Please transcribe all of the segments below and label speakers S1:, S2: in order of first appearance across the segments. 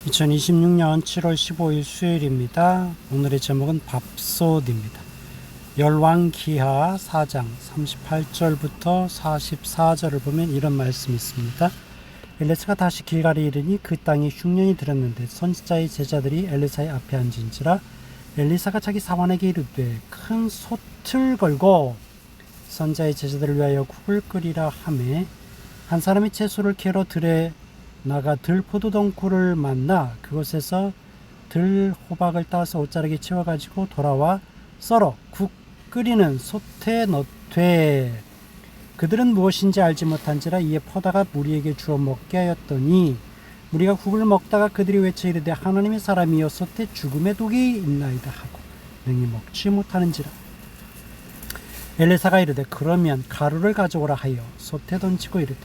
S1: 2026년 7월 15일 수요일입니다. 오늘의 제목은 밥솥입니다. 열왕기하 4장 38절부터 44절을 보면 이런 말씀이 있습니다. 엘리사가 다시 길갈에 이르니 그 땅에 흉년이 들었는데 선지자의 제자들이 엘리사의 앞에 앉은지라. 엘리사가 자기 사환에게 이르되 큰 솥을 걸고 선지자의 제자들을 위하여 국을 끓이라 하매 한 사람이 채소를 캐러 들에 나가 들포도덩굴을 만나 그곳에서 들호박을 따서 옷자락에 채워가지고 돌아와 썰어 국 끓이는 솥에 넣되 그들은 무엇인지 알지 못한지라. 이에 퍼다가 무리에게 주어 먹게 하였더니 무리가 국을 먹다가 그들이 외쳐 이르되 하나님의 사람이여 솥에 죽음의 독이 있나이다 하고 능히 먹지 못하는지라. 엘리사가 이르되 그러면 가루를 가져오라 하여 솥에 던지고 이르되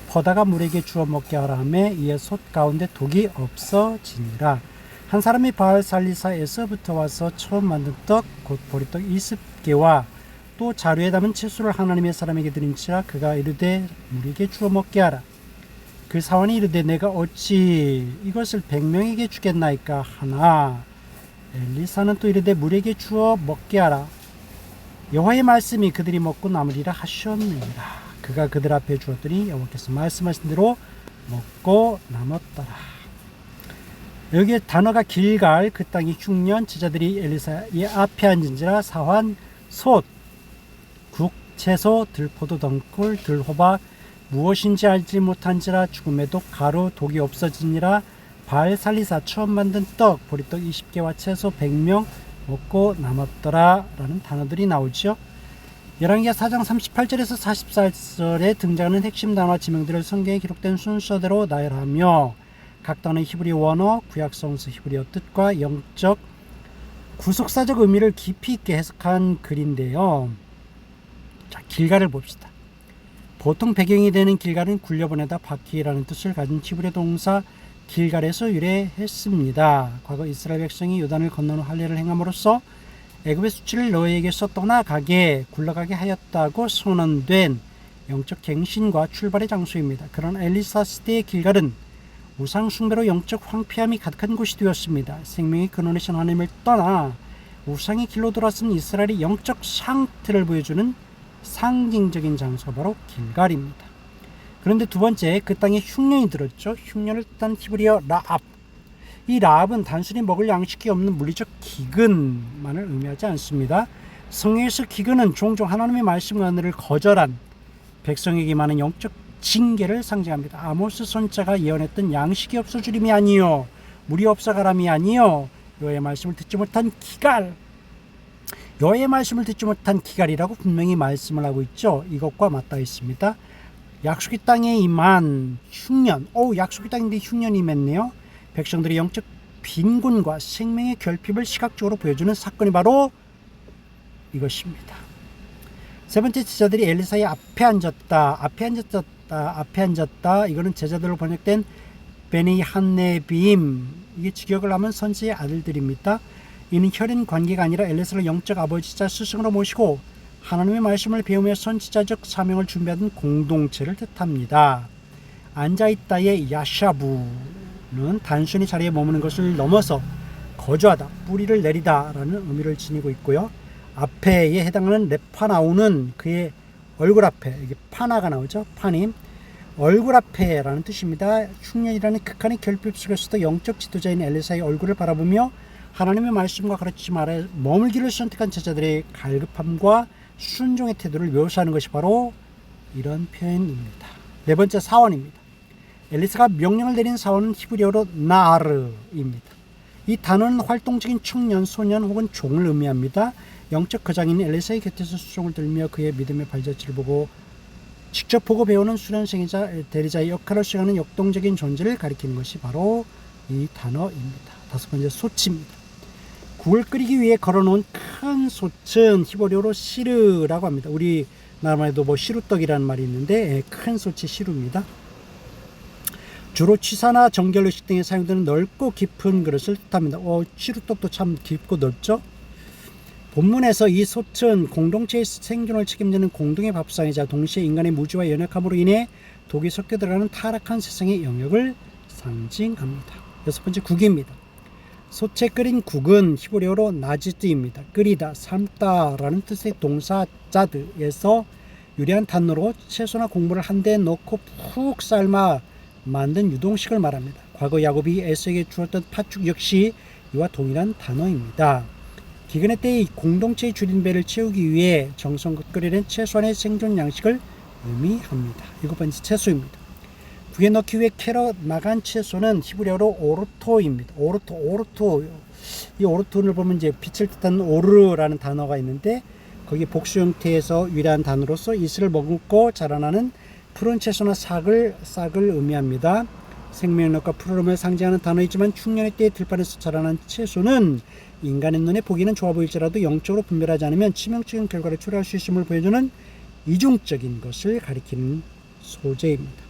S1: 퍼다가 물에게 주어 먹게 하라 하매 이에 솥 가운데 독이 없어지니라. 한 사람이 바알살리사에서부터 와서 처음 만든 떡 곧 보리떡 20개와 또 자루에 담은 채소를 하나님의 사람에게 드린지라. 그가 이르되 물에게 주어 먹게 하라. 그 사원이 이르되 내가 어찌 이것을 100명에게 주겠나이까 하나. 엘리사는 또 이르되 물에게 주어 먹게 하라. 여호와의 말씀이 그들이 먹고 남으리라 하셨느니라. 그가 그들 앞에 주었더니 여호와께서 말씀하신 대로 먹고 남았더라. 여기에 단어가 길갈, 그 땅이 흉년, 제자들이 엘리사의 앞에 앉은지라. 사환, 솥, 국, 채소, 들포도 덩굴, 들호박, 무엇인지 알지 못한지라. 죽음의 독, 가루, 독이 없어지니라. 바알살리사, 처음 만든 떡, 보리떡 20개와 채소 100명 먹고 남았더라 라는 단어들이 나오죠. 열왕기하 4장 38절에서 44절에 등장하는 핵심 단어와 지명들을 성경에 기록된 순서대로 나열하며 각 단어의 히브리 원어, 구약성서 히브리어 뜻과 영적, 구속사적 의미를 깊이 있게 해석한 글인데요. 자, 길갈을 봅시다. 보통 배경이 되는 길갈은 굴려보내다 바퀴라는 뜻을 가진 히브리 동사 길갈에서 유래했습니다. 과거 이스라엘 백성이 요단을 건너는 할례를 행함으로써 애굽의 수치를 너희에게서 떠나가게 굴러가게 하였다고 선언된 영적 갱신과 출발의 장소입니다. 그러나 엘리사 시대의 길갈은 우상 숭배로 영적 황폐함이 가득한 곳이 되었습니다. 생명의 근원이신 하나님을 떠나 우상의 길로 돌아선 이스라엘의 영적 상태를 보여주는 상징적인 장소가 바로 길갈입니다. 그런데 두 번째, 그 땅에 흉년이 들었죠. 흉년을 뜻한 히브리어 라압. 이 라합은 단순히 먹을 양식이 없는 물리적 기근만을 의미하지 않습니다. 성경에서 기근은 종종 하나님의 말씀과 은혜를 거절한 백성에게 많은 영적 징계를 상징합니다. 아모스 선지자가 예언했던 양식이 없어주림이 아니요 물이 없어가람이 아니요 여호와의 말씀을 듣지 못한 기갈, 여호와의 말씀을 듣지 못한 기갈이라고 분명히 말씀을 하고 있죠. 이것과 맞닿아 있습니다. 약속의 땅에 임한 흉년, 약속의 땅인데 흉년이 임했네요. 백성들의 영적 빈곤과 생명의 결핍을 시각적으로 보여주는 사건이 바로 이것입니다. 세 번째, 제자들이 엘리사의 앞에 앉았다. 이거는 제자들로 번역된 베니 한네빔. 이게 직역을 하면 선지의 아들들입니다. 이는 혈연 관계가 아니라 엘리사를 영적 아버지자 스승으로 모시고 하나님의 말씀을 배우며 선지자적 사명을 준비하던 공동체를 뜻합니다. 앉아있다의 야샤부는 단순히 자리에 머무는 것을 넘어서 거주하다, 뿌리를 내리다 라는 의미를 지니고 있고요. 앞에에 해당하는 레파나우는 그의 얼굴 앞에, 이게 파나가 나오죠. 파님, 얼굴 앞에 라는 뜻입니다. 흉년이라는 극한의 결핍 속에서도 영적 지도자인 엘리사의 얼굴을 바라보며 하나님의 말씀과 가르치심 아래 머물기를 선택한 제자들의 갈급함과 순종의 태도를 묘사하는 것이 바로 이런 표현입니다. 네 번째, 사원입니다. 엘리사가 명령을 내린 사원은 히브리어로 나르입니다. 이 단어는 활동적인 청년, 소년 혹은 종을 의미합니다. 영적 거장인 엘리사의 곁에서 수종을 들며 그의 믿음의 발자취를 직접 보고 배우는 수련생이자 대리자의 역할을 수행하는 역동적인 존재를 가리키는 것이 바로 이 단어입니다. 다섯 번째, 솥입니다. 국을 끓이기 위해 걸어놓은 큰 솥은 히브리어로 시르라고 합니다. 우리나라에도 시루떡이라는 말이 있는데 큰 솥이 시루입니다. 주로 취사나 정결의식 등에 사용되는 넓고 깊은 그릇을 뜻합니다. 시루떡도 참 깊고 넓죠. 본문에서 이 솥은 공동체의 생존을 책임지는 공동의 밥상이자 동시에 인간의 무지와 연약함으로 인해 독이 섞여 들어가는 타락한 세상의 영역을 상징합니다. 여섯 번째 국입니다. 솥에 끓인 국은 히브리어로 나지드입니다. 끓이다, 삶다라는 뜻의 동사 자드에서 유래한 단어로 채소나 곡물을 한데 넣고 푹 삶아 만든 유동식을 말합니다. 과거 야곱이 에서에게 주었던 팥죽 역시 이와 동일한 단어입니다. 기근의 때의 공동체의 줄인 배를 채우기 위해 정성껏 끓여낸 최소한의 생존 양식을 의미합니다. 일곱 번째 채소입니다. 국에 넣기 위해 캐러 나간 채소는 히브리어로 오르토입니다. 오르토. 이 오르토를 보면 이제 빛을 뜻하는 오르라는 단어가 있는데 거기 복수 형태에서 유래한 단어로서 이슬을 머금고 자라나는 푸른 채소나 싹을 의미합니다. 생명력과 푸르름을 상징하는 단어이지만 충년의 때에 들판에서 자라난 채소는 인간의 눈에 보기는 좋아 보일지라도 영적으로 분별하지 않으면 치명적인 결과를 초래할 수 있음을 보여주는 이중적인 것을 가리키는 소재입니다.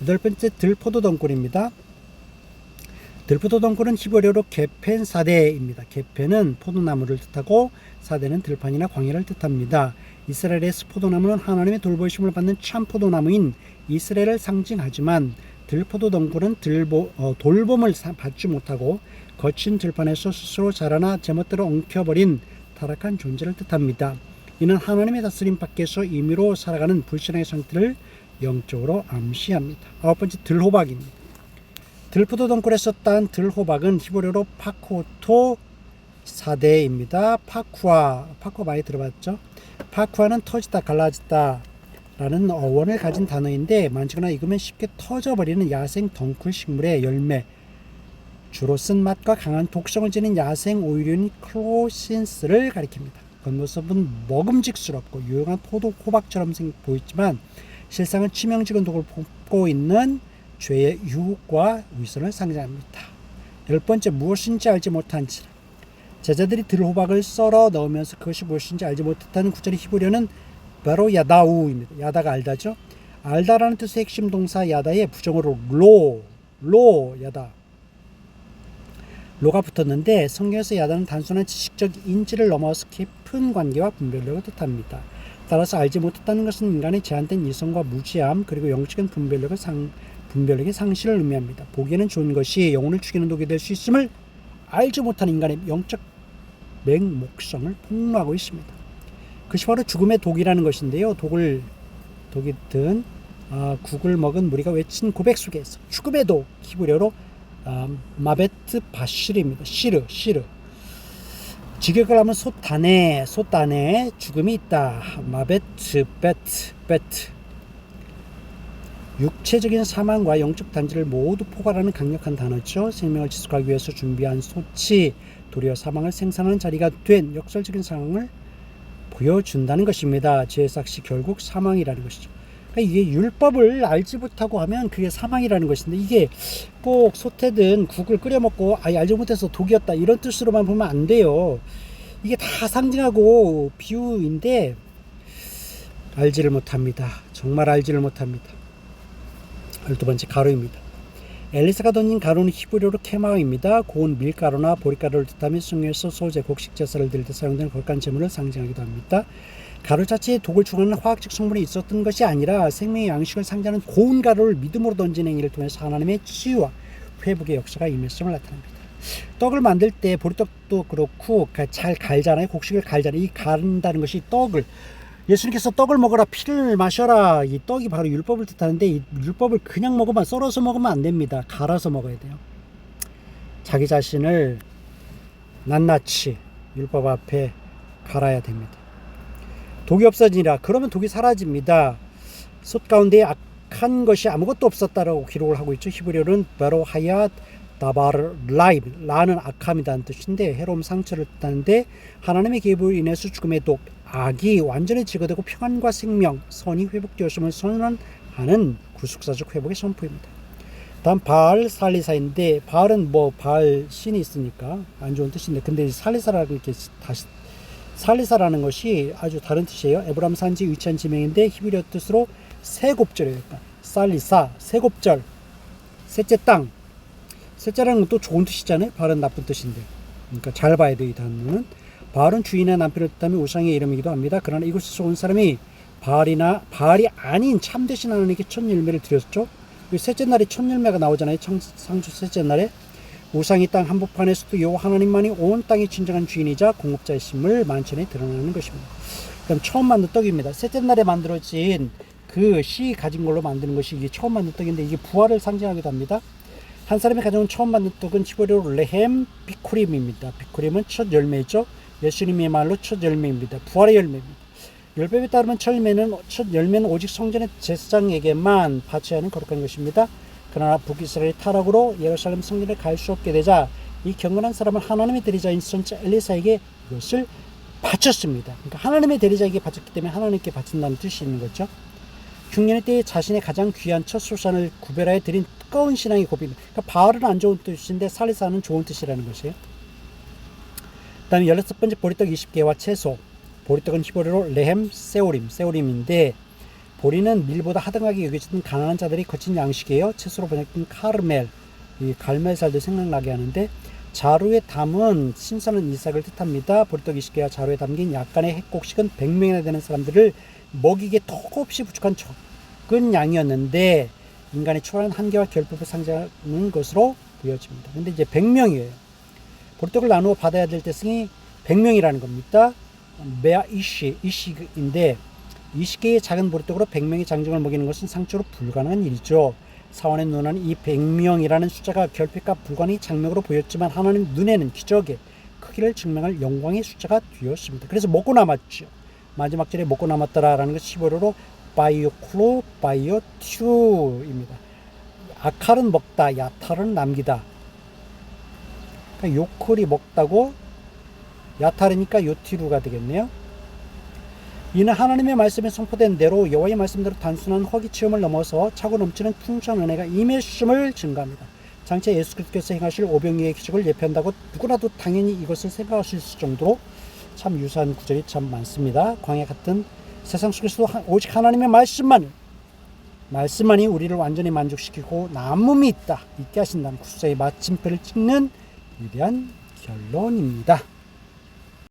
S1: 여덟 번째 들포도 덩굴입니다. 들포도 덩굴은 히브리어로 게펜 사데입니다. 게펜은 포도나무를 뜻하고 사데는 들판이나 광야를 뜻합니다. 이스라엘에서 포도나무는 하나님의 돌보심을 받는 참 포도나무인 이스라엘을 상징하지만 들포도 덩굴은 돌봄을 받지 못하고 거친 들판에서 스스로 자라나 제멋대로 엉켜버린 타락한 존재를 뜻합니다. 이는 하나님의 다스림 밖에서 임의로 살아가는 불신앙의 상태를 영적으로 암시합니다. 아홉 번째 들호박입니다. 들포도 덩굴에서 딴 들호박은 히브리어로 파쿠토 사데입니다. 파쿠아 많이 들어봤죠? 파쿠아는 터지다, 갈라지다 라는 어원을 가진 단어인데 만지거나 익으면 쉽게 터져버리는 야생 덩굴 식물의 열매, 주로 쓴맛과 강한 독성을 지닌 야생 오일류인 클로신스를 가리킵니다. 겉모습은 먹음직스럽고 유용한 호박처럼 보이지만 실상은 치명적인 독을 품고 있는 죄의 유혹과 위선을 상징합니다. 열 번째, 무엇인지 알지 못한지라. 제자들이 들호박을 썰어 넣으면서 그것이 무엇인지 알지 못했다는 구절의 히브리어는 바로 야다우입니다. 야다가 알다죠. 알다라는 뜻의 핵심 동사 야다에 부정어로 야다. 로가 붙었는데 성경에서 야다는 단순한 지식적 인지를 넘어서 깊은 관계와 분별력을 뜻합니다. 따라서 알지 못했다는 것은 인간의 제한된 이성과 무지함 그리고 영적인 분별력의 상실을 의미합니다. 보기에는 좋은 것이 영혼을 죽이는 독이 될 수 있음을 알지 못하는 인간의 영적 맹목성을 폭로하고 있습니다. 그것이 바로 죽음의 독이라는 것인데요. 독이 든 국을 먹은 무리가 외친 고백 속에서 죽음의 독, 히브리어로 마베트 바시르입니다. 시르. 직역을 하면 솥단에 죽음이 있다. 마베트 베트. 육체적인 사망과 영적 단절을 모두 포괄하는 강력한 단어죠. 생명을 지속하기 위해서 준비한 솥이 도리어 사망을 생산하는 자리가 된 역설적인 상황을 보여준다는 것입니다. 죄의 삭시 결국 사망이라는 것이죠. 그러니까 이게 율법을 알지 못하고 하면 그게 사망이라는 것인데 이게 꼭 솥에든 국을 끓여 먹고 알지 못해서 독이었다 이런 뜻으로만 보면 안 돼요. 이게 다 상징하고 비유인데 알지를 못합니다. 정말 알지를 못합니다. 12번째 가루입니다. 엘리사가 던진 가루는 히브리어로 케마입니다. 고운 밀가루나 보리가루를 뜻하며 성경에서 소제, 곡식 제사를 드릴 때 사용되는 거룩한 제물을 상징하기도 합니다. 가루 자체에 독을 중화하는 화학적 성분이 있었던 것이 아니라 생명의 양식을 상징하는 고운 가루를 믿음으로 던지는 행위를 통해서 하나님의 치유와 회복의 역사가 임했음을 나타냅니다. 떡을 만들 때 보리떡도 그렇고 잘 갈잖아요. 곡식을 갈잖아요. 이 갈다는 것이 떡을 예수님께서 떡을 먹어라 피를 마셔라 이 떡이 바로 율법을 뜻하는데 이 율법을 그냥 먹으면 썰어서 먹으면 안 됩니다. 갈아서 먹어야 돼요. 자기 자신을 낱낱이 율법 앞에 갈아야 됩니다. 독이 없어지니라. 그러면 독이 사라집니다. 솥 가운데 악한 것이 아무것도 없었다라고 기록을 하고 있죠. 히브리어는 바로 하얏 다바르 라이브 라는 악함이라는 뜻인데 해로움 상처를 뜻하는데 하나님의 계획으로 인해서 죽음의 독 악이 완전히 제거되고 평안과 생명 선이 회복되었음을 선언하는 구속사적 회복의 선포입니다. 다음 바알 살리사인데 바알은 바알 신이 있으니까 안 좋은 뜻인데 근데 살리사라는 게 다시 살리사라는 것이 아주 다른 뜻이에요. 에브라임 산지 위치한 지명인데 히브리어 뜻으로 세곱절이에요. 살리사 세곱절 셋째 땅 셋째라는 건 또 좋은 뜻이잖아요. 바알은 나쁜 뜻인데 그러니까 잘 봐야 돼요. 이 단어는 바알은 주인의 남편을 뜻하며 우상의 이름이기도 합니다. 그러나 이곳에서 온 사람이 바알이 아닌 참되신 하나님께 첫 열매를 드렸죠. 셋째 날에 첫 열매가 나오잖아요. 상주 셋째 날에 우상이 땅 한복판에서도 여호와 하나님만이 온 땅의 진정한 주인이자 공급자이심을 만천에 드러나는 것입니다. 그럼 처음 만든 떡입니다. 셋째 날에 만들어진 그 씨 가진 걸로 만드는 것이 이게 처음 만든 떡인데 이게 부활을 상징하기도 합니다. 한 사람이 가져온 처음 만든 떡은 히브리어로 레헴 비쿠림입니다. 비쿠림은 첫 열매죠. 예수님의 말로 첫 열매입니다. 부활의 열매입니다. 율법에 따르면 첫 열매는 오직 성전의 제사장에게만 바쳐야 하는 거룩한 것입니다. 그러나 북이스라엘의 타락으로 예루살렘 성전에 갈 수 없게 되자 이 경건한 사람은 하나님의 대리자인 선자 엘리사에게 이것을 바쳤습니다. 그러니까 하나님의 대리자에게 바쳤기 때문에 하나님께 바친다는 뜻이 있는 거죠. 흉년의 때에 자신의 가장 귀한 첫 소산을 구별하여 드린 뜨거운 신앙의 고백입니다. 그러니까 바알은 안 좋은 뜻인데 살리사는 좋은 뜻이라는 것이에요. 그 다음에 16번째 보리떡 20개와 채소. 보리떡은 히브리어로 레헴 세오림인데 보리는 밀보다 하등하게 여겨지던 가난한 자들이 거친 양식이에요. 채소로 번역된 카르멜, 이 갈멜살도 생각나게 하는데 자루에 담은 신선한 이삭을 뜻합니다. 보리떡 20개와 자루에 담긴 약간의 핵곡식은 100명이나 되는 사람들을 먹이기에 턱없이 부족한 적은 양이었는데 인간의 초라한 한계와 결핍을 상징하는 것으로 보여집니다. 근데 이제 100명이에요. 보리떡을 나누어 받아야 될 때승이 100명이라는 겁니다. 메아 이시인데 20개의 작은 보리떡으로 100명의 장정을 먹이는 것은 상적으로 불가능한 일이죠. 사원의 눈에는 이 100명이라는 숫자가 결핍과 불가능의 장면으로 보였지만 하나님 눈에는 기적의 크기를 증명할 영광의 숫자가 되었습니다. 그래서 먹고 남았죠. 마지막 절에 먹고 남았더라라는 것이 히브리어로 바이오클로 바이오튜입니다. 아칼은 먹다, 야탈은 남기다. 그러니까 요클이 먹다고 야탈이니까 요티루가 되겠네요. 이는 하나님의 말씀에 선포된 대로 여호와의 말씀대로 단순한 허기 체험을 넘어서 차고 넘치는 풍성한 은혜가 임했음을 증거합니다. 장차 예수 그리스도께서 행하실 오병이의 기적을 예표한다고 누구라도 당연히 이것을 생각할 수 있을 정도로 참 유사한 구절이 참 많습니다. 광야 같은 세상 속에서도 오직 하나님의 말씀만이 우리를 완전히 만족시키고 남음이 있게 하신다는 구속사의 마침표를 찍는 위대한 결론입니다.